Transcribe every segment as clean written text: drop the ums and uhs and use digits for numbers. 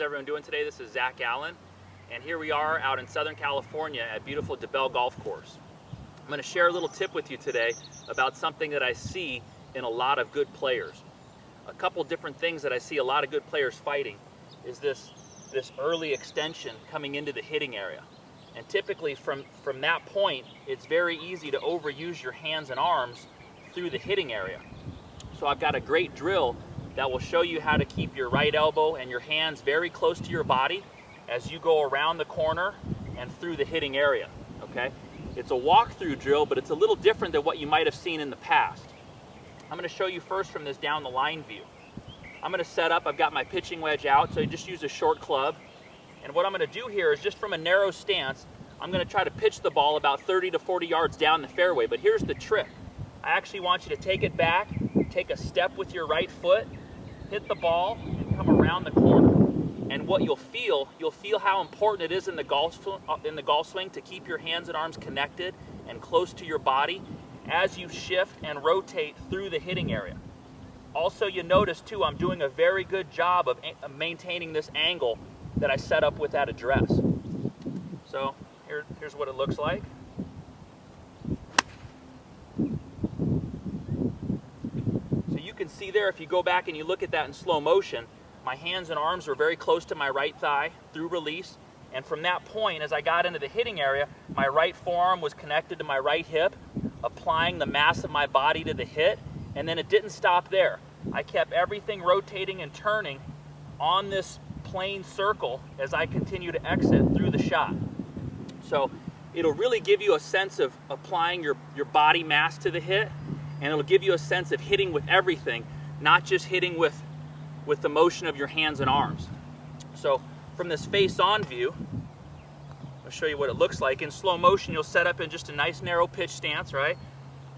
How's everyone doing today? This is Zach Allen, and here we are out in Southern California at beautiful DeBell Golf Course. I'm going to share a little tip with you today about something that I see in a lot of good players. A couple different things that I see a lot of good players fighting is this early extension coming into the hitting area. And typically from that point, it's very easy to overuse your hands and arms through the hitting area. So I've got a great drill that will show you how to keep your right elbow and your hands very close to your body as you go around the corner and through the hitting area, okay? It's a walkthrough drill, but it's a little different than what you might have seen in the past. I'm going to show you first from this down the line view. I'm going to set up, I've got my pitching wedge out, so you just use a short club. And what I'm going to do here is just from a narrow stance, I'm going to try to pitch the ball about 30 to 40 yards down the fairway. But here's the trick. I actually want you to take it back, take a step with your right foot, hit the ball, and come around the corner. And what you'll feel how important it is in the golf swing to keep your hands and arms connected and close to your body as you shift and rotate through the hitting area. Also, you notice too, I'm doing a very good job of maintaining this angle that I set up with that address. So here's what it looks like. So you can see there, if you go back and you look at that in slow motion, my hands and arms were very close to my right thigh through release. And from that point, as I got into the hitting area, my right forearm was connected to my right hip, applying the mass of my body to the hit. And then it didn't stop there. I kept everything rotating and turning on this plane circle as I continue to exit through the shot. So it'll really give you a sense of applying your body mass to the hit, and it'll give you a sense of hitting with everything, not just hitting with the motion of your hands and arms. So from this face-on view, I'll show you what it looks like. In slow motion, you'll set up in just a nice narrow pitch stance, right?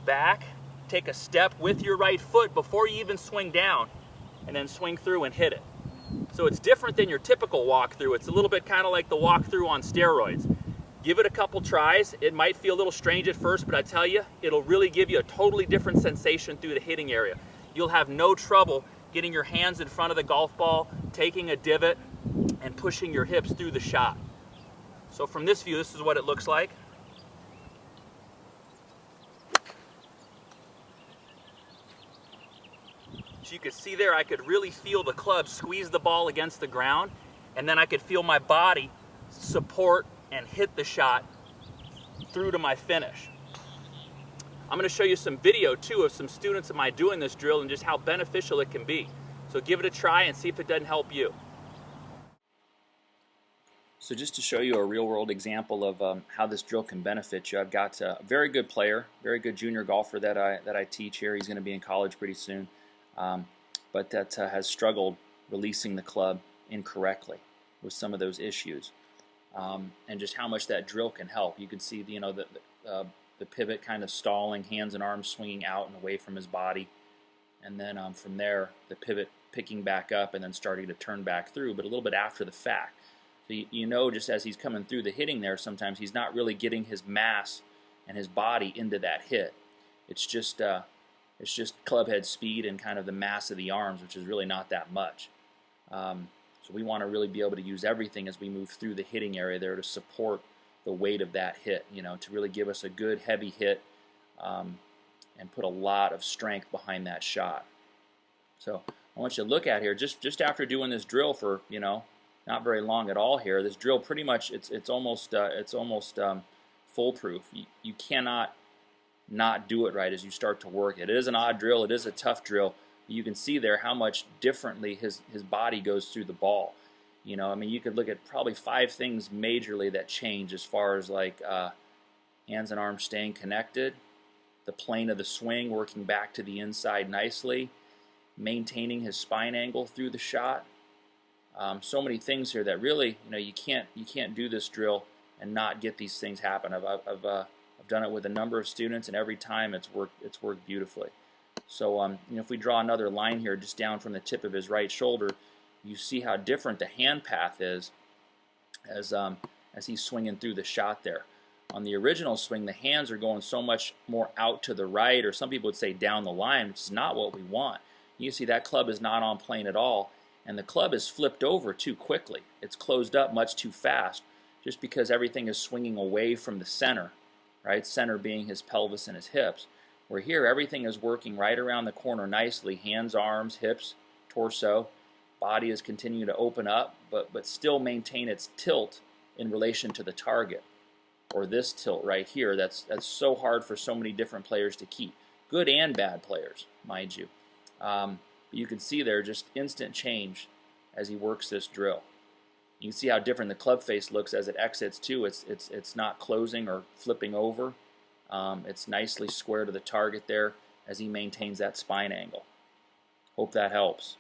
Back, take a step with your right foot before you even swing down, and then swing through and hit it. So it's different than your typical walkthrough. It's a little bit kind of like the walkthrough on steroids. Give it a couple tries. It might feel a little strange at first, but I tell you, it'll really give you a totally different sensation through the hitting area. You'll have no trouble getting your hands in front of the golf ball, taking a divot, and pushing your hips through the shot. So from this view, this is what it looks like. So you could see there, I could really feel the club squeeze the ball against the ground, and then I could feel my body support and hit the shot through to my finish. I'm going to show you some video too of some students of mine doing this drill and just how beneficial it can be. So give it a try and see if it doesn't help you. So just to show you a real-world example of how this drill can benefit you, I've got a very good player, very good junior golfer that I teach here. He's going to be in college pretty soon, but that has struggled releasing the club incorrectly with some of those issues, and just how much that drill can help. You can see the pivot kind of stalling, hands and arms swinging out and away from his body, and then from there the pivot picking back up and then starting to turn back through, but a little bit after the fact. So you know, just as he's coming through the hitting there, sometimes he's not really getting his mass and his body into that hit. It's just club head speed and kind of the mass of the arms, which is really not that much. So we want to really be able to use everything as we move through the hitting area there to support the weight of that hit, you know, to really give us a good heavy hit and put a lot of strength behind that shot. So I want you to look at here, just after doing this drill for, you know, not very long at all here, this drill pretty much, it's almost foolproof. You cannot not do it right as you start to work it. It is an odd drill, it is a tough drill. You can see there how much differently his body goes through the ball. You know, I mean, you could look at probably 5 things majorly that change as far as like hands and arms staying connected, the plane of the swing working back to the inside nicely, maintaining his spine angle through the shot. So many things here that really, you know, you can't do this drill and not get these things happen. I've done it with a number of students, and every time it's worked beautifully. So you know, if we draw another line here just down from the tip of his right shoulder, you see how different the hand path is as he's swinging through the shot there. On the original swing, the hands are going so much more out to the right, or some people would say down the line, which is not what we want. You see that club is not on plane at all, And the club is flipped over too quickly. It's closed up much too fast just because everything is swinging away from the center, right? Center being his pelvis and his hips. Where here everything is working right around the corner nicely, hands, arms, hips, torso. Body is continuing to open up, but still maintain its tilt in relation to the target. Or this tilt right here, that's so hard for so many different players to keep. Good and bad players, mind you. You can see there just instant change as he works this drill. You can see how different the club face looks as it exits too. It's not closing or flipping over. It's nicely square to the target there as he maintains that spine angle. Hope that helps.